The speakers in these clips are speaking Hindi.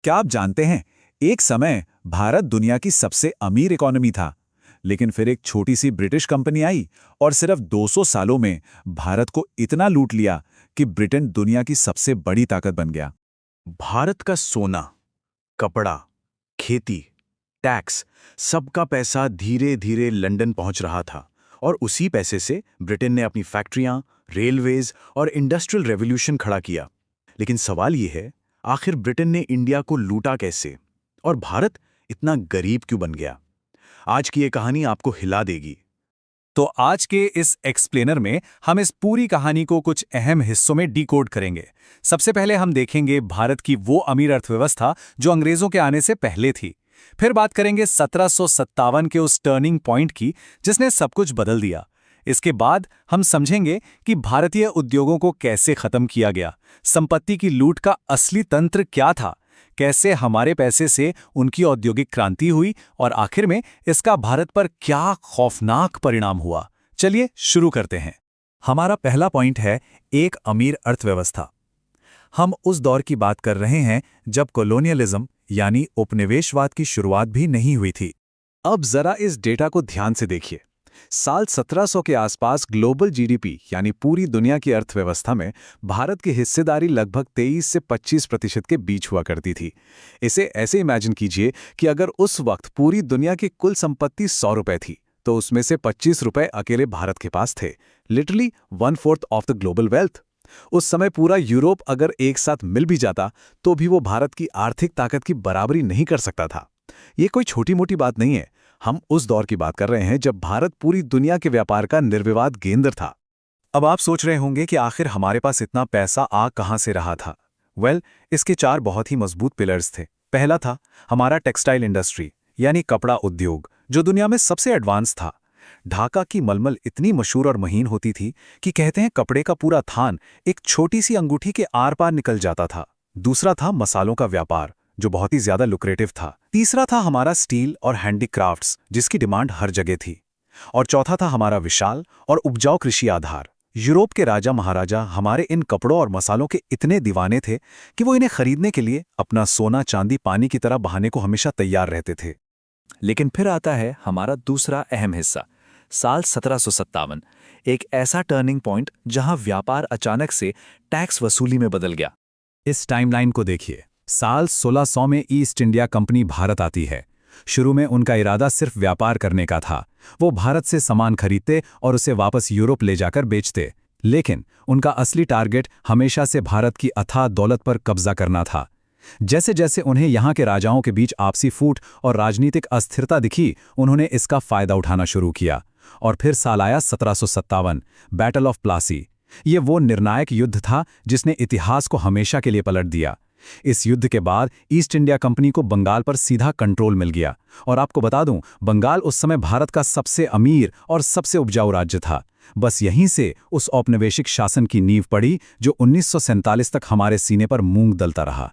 क्या आप जानते हैं, एक समय भारत दुनिया की सबसे अमीर इकोनॉमी था, लेकिन फिर एक छोटी सी ब्रिटिश कंपनी आई और सिर्फ 200 सालों में भारत को इतना लूट लिया कि ब्रिटेन दुनिया की सबसे बड़ी ताकत बन गया। भारत का सोना, कपड़ा, खेती, टैक्स, सबका पैसा धीरे धीरे लंदन पहुंच रहा था और उसी पैसे से ब्रिटेन ने अपनी फैक्ट्रियां, रेलवेज और इंडस्ट्रियल रेवोल्यूशन खड़ा किया। लेकिन सवाल ये है, आखिर ब्रिटेन ने इंडिया को लूटा कैसे और भारत इतना गरीब क्यों बन गया? आज की ये कहानी आपको हिला देगी। तो आज के इस एक्सप्लेनर में हम इस पूरी कहानी को कुछ अहम हिस्सों में डिकोड करेंगे। सबसे पहले हम देखेंगे भारत की वो अमीर अर्थव्यवस्था जो अंग्रेजों के आने से पहले थी। फिर बात करेंगे 1757 के उस टर्निंग पॉइंट की जिसने सब कुछ बदल दिया। इसके बाद हम समझेंगे कि भारतीय उद्योगों को कैसे खत्म किया गया, संपत्ति की लूट का असली तंत्र क्या था, कैसे हमारे पैसे से उनकी औद्योगिक क्रांति हुई और आखिर में इसका भारत पर क्या खौफनाक परिणाम हुआ। चलिए शुरू करते हैं। हमारा पहला पॉइंट है एक अमीर अर्थव्यवस्था। हम उस दौर की बात कर रहे हैं जब कॉलोनियलिज्म यानी उपनिवेशवाद की शुरुआत भी नहीं हुई थी। अब जरा इस डेटा को ध्यान से देखिए। साल 1700 के आसपास ग्लोबल जीडीपी यानी पूरी दुनिया की अर्थव्यवस्था में भारत की हिस्सेदारी लगभग 23 से 25% के बीच हुआ करती थी। इसे ऐसे इमेजिन कीजिए कि अगर उस वक्त पूरी दुनिया की कुल संपत्ति 100 रुपए थी तो उसमें से 25 रुपए अकेले भारत के पास थे। Literally 1/4 of the global wealth. उस समय पूरा यूरोप अगर एक साथ मिल भी जाता तो भी वो भारत की आर्थिक ताकत की बराबरी नहीं कर सकता था। ये कोई छोटी मोटी बात नहीं है। हम उस दौर की बात कर रहे हैं जब भारत पूरी दुनिया के व्यापार का निर्विवाद केंद्र था। अब आप सोच रहे होंगे कि आखिर हमारे पास इतना पैसा आ कहां से रहा था। इसके 4 बहुत ही मजबूत पिलर्स थे। पहला था हमारा टेक्सटाइल इंडस्ट्री यानी कपड़ा उद्योग, जो दुनिया में सबसे एडवांस था। ढाका की मलमल इतनी मशहूर और महीन होती थी कि कहते हैं कपड़े का पूरा थान एक छोटी सी अंगूठी के आर पार निकल जाता था। दूसरा था मसालों का व्यापार, जो बहुत ही ज्यादा लुक्रेटिव था। तीसरा था हमारा स्टील और हैंडीक्राफ्ट्स, जिसकी डिमांड हर जगह थी। और चौथा था हमारा विशाल और उपजाऊ कृषि आधार। यूरोप के राजा महाराजा हमारे इन कपड़ों और मसालों के इतने दीवाने थे कि वो इन्हें खरीदने के लिए अपना सोना चांदी पानी की तरह बहाने को हमेशा तैयार रहते थे। लेकिन फिर आता है हमारा दूसरा अहम हिस्सा, साल 1757, एक ऐसा टर्निंग पॉइंट जहां व्यापार अचानक से टैक्स वसूली में बदल गया। इस टाइमलाइन को देखिए। साल 1600 में ईस्ट इंडिया कंपनी भारत आती है। शुरू में उनका इरादा सिर्फ व्यापार करने का था। वो भारत से सामान खरीदते और उसे वापस यूरोप ले जाकर बेचते। लेकिन उनका असली टारगेट हमेशा से भारत की अथाह दौलत पर कब्जा करना था। जैसे जैसे उन्हें यहाँ के राजाओं के बीच आपसी फूट और राजनीतिक अस्थिरता दिखी, उन्होंने इसका फायदा उठाना शुरू किया। और फिर साल आया 1757, बैटल ऑफ प्लासी। ये वो निर्णायक युद्ध था जिसने इतिहास को हमेशा के लिए पलट दिया। इस युद्ध के बाद ईस्ट इंडिया कंपनी को बंगाल पर सीधा कंट्रोल मिल गया। और आपको बता दूं, बंगाल उस समय भारत का सबसे अमीर और सबसे उपजाऊ राज्य था। बस यहीं से उस औपनिवेशिक शासन की नींव पड़ी जो 1947 तक हमारे सीने पर मूंग दलता रहा।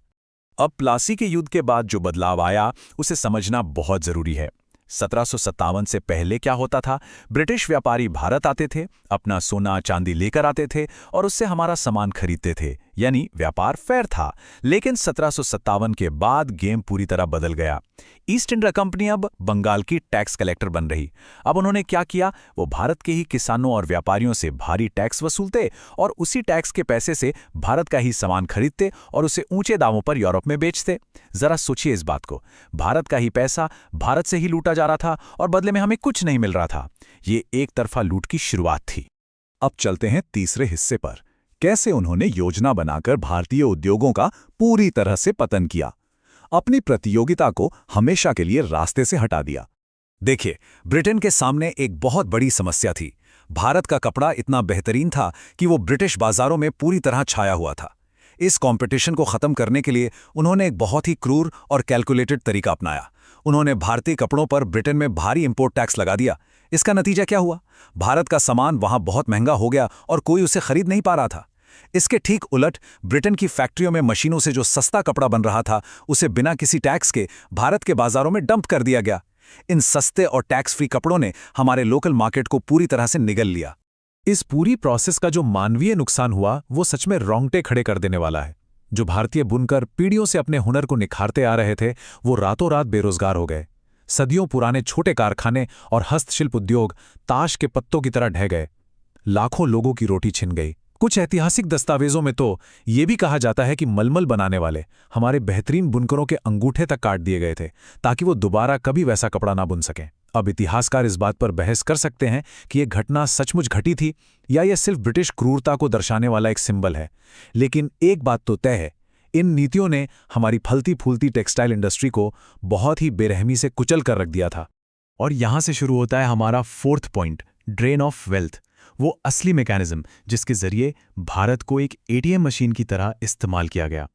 अब प्लासी के युद्ध के बाद जो बदलाव आया उसे समझना बहुत जरूरी है। 1757 से पहले क्या होता था? ब्रिटिश व्यापारी भारत आते थे, अपना सोना चांदी लेकर आते थे और उससे हमारा सामान खरीदते थे, यानी व्यापार फेयर था। लेकिन 1757 के बाद गेम पूरी तरह बदल गया। ईस्ट इंडिया कंपनी अब बंगाल की टैक्स कलेक्टर बन रही। अब उन्होंने क्या किया? वो भारत के ही किसानों और व्यापारियों से भारी टैक्स वसूलते और उसी टैक्स के पैसे से भारत का ही सामान खरीदते और उसे ऊंचे दामों पर यूरोप में बेचते। जरा सोचिए इस बात को। भारत का ही पैसा भारत से ही लूटा जा रहा था और बदले में हमें कुछ नहीं मिल रहा था। ये एक तरफा लूट की शुरुआत थी। अब चलते हैं तीसरे हिस्से पर। कैसे उन्होंने योजना बनाकर भारतीय उद्योगों का पूरी तरह से पतन किया, अपनी प्रतियोगिता को हमेशा के लिए रास्ते से हटा दिया। देखिए, ब्रिटेन के सामने एक बहुत बड़ी समस्या थी। भारत का कपड़ा इतना बेहतरीन था कि वो ब्रिटिश बाजारों में पूरी तरह छाया हुआ था। इस कंपटीशन को खत्म करने के लिए उन्होंने एक बहुत ही क्रूर और कैलकुलेटेड तरीका अपनाया। उन्होंने भारतीय कपड़ों पर ब्रिटेन में भारी इंपोर्ट टैक्स लगा दिया। इसका नतीजा क्या हुआ? भारत का सामान वहां बहुत महंगा हो गया और कोई उसे खरीद नहीं पा रहा था। इसके ठीक उलट ब्रिटेन की फैक्ट्रियों में मशीनों से जो सस्ता कपड़ा बन रहा था, उसे बिना किसी टैक्स के भारत के बाजारों में डंप कर दिया गया। इन सस्ते और टैक्स फ्री कपड़ों ने हमारे लोकल मार्केट को पूरी तरह से निगल लिया। इस पूरी प्रोसेस का जो मानवीय नुकसान हुआ वो सच में रोंगटे खड़े कर देने वाला है। जो भारतीय बुनकर पीढ़ियों से अपने हुनर को निखारते आ रहे थे, वो रातों रात बेरोजगार हो गए। सदियों पुराने छोटे कारखाने और हस्तशिल्प उद्योग ताश के पत्तों की तरह ढह गए। लाखों लोगों की रोटी छिन गई। कुछ ऐतिहासिक दस्तावेजों में तो ये भी कहा जाता है कि मलमल बनाने वाले हमारे बेहतरीन बुनकरों के अंगूठे तक काट दिए गए थे, ताकि वो दोबारा कभी वैसा कपड़ा ना बुन सकें। अब इतिहासकार इस बात पर बहस कर सकते हैं कि यह घटना सचमुच घटी थी या यह सिर्फ ब्रिटिश क्रूरता को दर्शाने वाला एक सिंबल है। लेकिन एक बात तो तय है, इन नीतियों ने हमारी फलती फूलती टेक्सटाइल इंडस्ट्री को बहुत ही बेरहमी से कुचल कर रख दिया था। और यहां से शुरू होता है हमारा fourth point, drain of wealth, वो असली मैकेनिज्म जिसके जरिए भारत को एक एटीएम मशीन की तरह इस्तेमाल किया गया।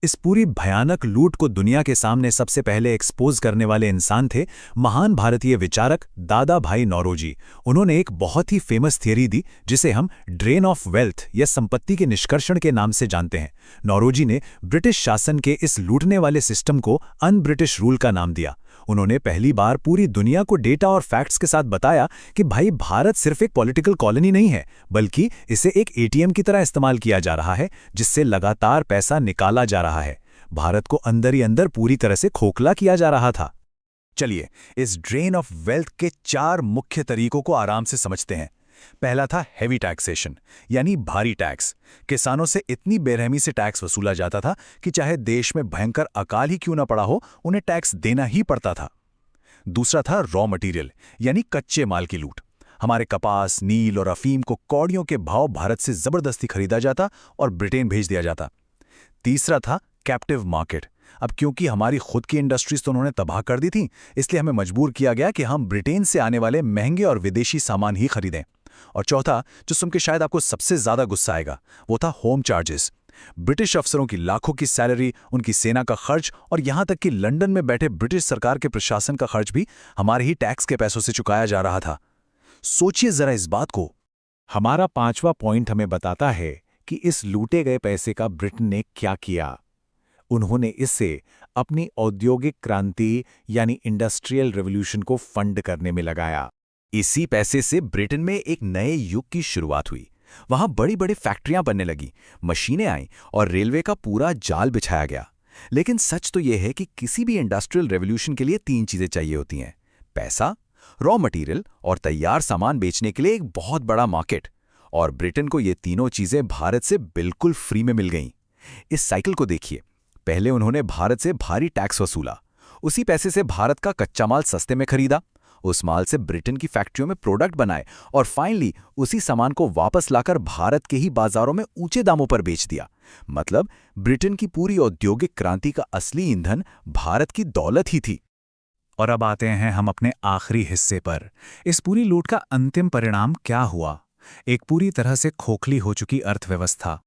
इस पूरी भयानक लूट को दुनिया के सामने सबसे पहले एक्सपोज करने वाले इंसान थे महान भारतीय विचारक दादा भाई नौरोजी। उन्होंने एक बहुत ही फेमस थियरी दी जिसे हम ड्रेन ऑफ वेल्थ या संपत्ति के निष्कर्षण के नाम से जानते हैं। नौरोजी ने ब्रिटिश शासन के इस लूटने वाले सिस्टम को अन ब्रिटिश रूल का नाम दिया। उन्होंने पहली बार पूरी दुनिया को डेटा और फैक्ट्स के साथ बताया कि भाई भारत सिर्फ एक पॉलिटिकल कॉलोनी नहीं है, बल्कि इसे एक एटीएम की तरह इस्तेमाल किया जा रहा है, जिससे लगातार पैसा निकाला जा रहा है। भारत को अंदर ही अंदर पूरी तरह से खोखला किया जा रहा था। चलिए इस ड्रेन ऑफ वेल्थ के 4 मुख्य तरीकों को आराम से समझते हैं। पहला था हेवी टैक्सेशन, यानी भारी टैक्स। किसानों से इतनी बेरहमी से टैक्स वसूला जाता था कि चाहे देश में भयंकर अकाल ही क्यों न पड़ा हो, उन्हें टैक्स देना ही पड़ता था। दूसरा था रॉ मटेरियल, यानी कच्चे माल की लूट। हमारे कपास, नील और अफीम को कौड़ियों के भाव भारत से जबरदस्ती खरीदा जाता और ब्रिटेन भेज दिया जाता। तीसरा था कैप्टिव मार्केट। अब क्योंकि हमारी खुद की इंडस्ट्रीज तो उन्होंने तबाह कर दी थी, इसलिए हमें मजबूर किया गया कि हम ब्रिटेन से आने वाले महंगे और विदेशी सामान ही खरीदें। और चौथा, जो सुन के शायद आपको सबसे ज्यादा गुस्सा आएगा, वो था होम चार्जेस। ब्रिटिश अफसरों की लाखों की सैलरी, उनकी सेना का खर्च और यहां तक कि लंदन में बैठे ब्रिटिश सरकार के प्रशासन का खर्च भी हमारे ही टैक्स के पैसों से चुकाया जा रहा था। सोचिए जरा इस बात को। हमारा 5वां पॉइंट हमें बताता है कि इस लूटे गए पैसे का ब्रिटेन ने क्या किया। उन्होंने इससे अपनी औद्योगिक क्रांति यानी इंडस्ट्रियल रेवोल्यूशन को फंड करने में लगाया। इसी पैसे से ब्रिटेन में एक नए युग की शुरुआत हुई। वहां बड़ी बड़ी फैक्ट्रियां बनने लगी, मशीनें आईं और रेलवे का पूरा जाल बिछाया गया। लेकिन सच तो यह है कि किसी भी इंडस्ट्रियल रेवोल्यूशन के लिए 3 चीजें चाहिए होती हैं: पैसा, रॉ मटेरियल और तैयार सामान बेचने के लिए एक बहुत बड़ा मार्केट। और ब्रिटेन को ये तीनों चीजें भारत से बिल्कुल फ्री में मिल गईं। इस साइकिल को देखिए। पहले उन्होंने भारत से भारी टैक्स वसूला, उसी पैसे से भारत का कच्चा माल सस्ते में खरीदा, उस माल से ब्रिटेन की फैक्ट्रियों में प्रोडक्ट बनाए और फाइनली उसी सामान को वापस लाकर भारत के ही बाजारों में ऊंचे दामों पर बेच दिया। मतलब ब्रिटेन की पूरी औद्योगिक क्रांति का असली ईंधन भारत की दौलत ही थी। और अब आते हैं हम अपने आखिरी हिस्से पर। इस पूरी लूट का अंतिम परिणाम क्या हुआ? एक पूरी तरह से खोखली हो चुकी अर्थव्यवस्था।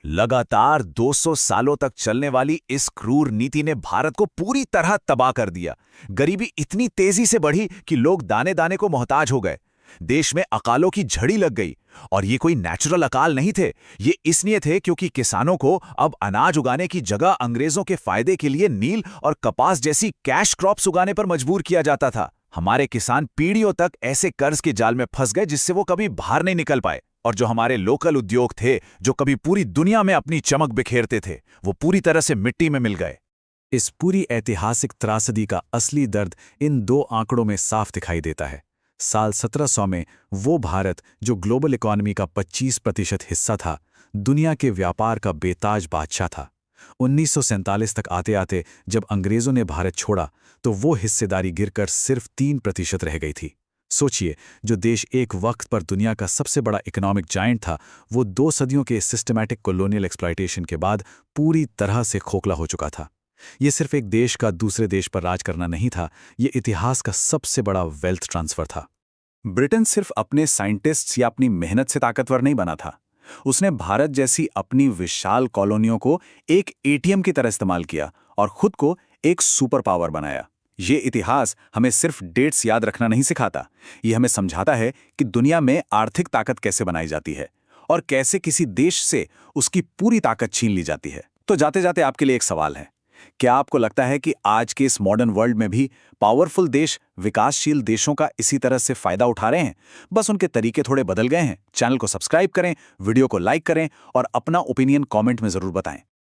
लगातार 200 सालों तक चलने वाली इस क्रूर नीति ने भारत को पूरी तरह तबाह कर दिया। गरीबी इतनी तेजी से बढ़ी कि लोग दाने दाने को मोहताज हो गए। देश में अकालों की झड़ी लग गई। और ये कोई नेचुरल अकाल नहीं थे, ये इसलिए थे क्योंकि किसानों को अब अनाज उगाने की जगह अंग्रेजों के फायदे के लिए नील और कपास जैसी कैश क्रॉप्स उगाने पर मजबूर किया जाता था। हमारे किसान पीढ़ियों तक ऐसे कर्ज के जाल में फंस गए जिससे वो कभी बाहर नहीं निकल पाए। और जो हमारे लोकल उद्योग थे, जो कभी पूरी दुनिया में अपनी चमक बिखेरते थे, वो पूरी तरह से मिट्टी में मिल गए। इस पूरी ऐतिहासिक त्रासदी का असली दर्द इन 2 आंकड़ों में साफ दिखाई देता है। साल 1700 में वो भारत जो ग्लोबल इकोनॉमी का 25% हिस्सा था, दुनिया के व्यापार का बेताज बादशाह था। 1947 तक आते आते जब अंग्रेजों ने भारत छोड़ा तो वो हिस्सेदारी गिरकर सिर्फ 3% रह गई थी। सोचिए, जो देश एक वक्त पर दुनिया का सबसे बड़ा इकोनॉमिक जायंट था, वो 2 सदियों के सिस्टमैटिक कॉलोनियल एक्सप्लॉयटेशन के बाद पूरी तरह से खोखला हो चुका था। ये सिर्फ एक देश का दूसरे देश पर राज करना नहीं था, ये इतिहास का सबसे बड़ा वेल्थ ट्रांसफर था। ब्रिटेन सिर्फ अपने साइंटिस्ट्स या अपनी मेहनत से ताकतवर नहीं बना था, उसने भारत जैसी अपनी विशाल कॉलोनियों को एक एटीएम की तरह इस्तेमाल किया और खुद को एक सुपर पावर बनाया। ये इतिहास हमें सिर्फ डेट्स याद रखना नहीं सिखाता, ये हमें समझाता है कि दुनिया में आर्थिक ताकत कैसे बनाई जाती है और कैसे किसी देश से उसकी पूरी ताकत छीन ली जाती है। तो जाते जाते आपके लिए एक सवाल है, क्या आपको लगता है कि आज के इस मॉडर्न वर्ल्ड में भी पावरफुल देश विकासशील देशों का इसी तरह से फायदा उठा रहे हैं? बस उनके तरीके थोड़े बदल गए हैं। चैनल को सब्सक्राइब करें, वीडियो को लाइक करें और अपना ओपिनियन कमेंट में जरूर बताएं।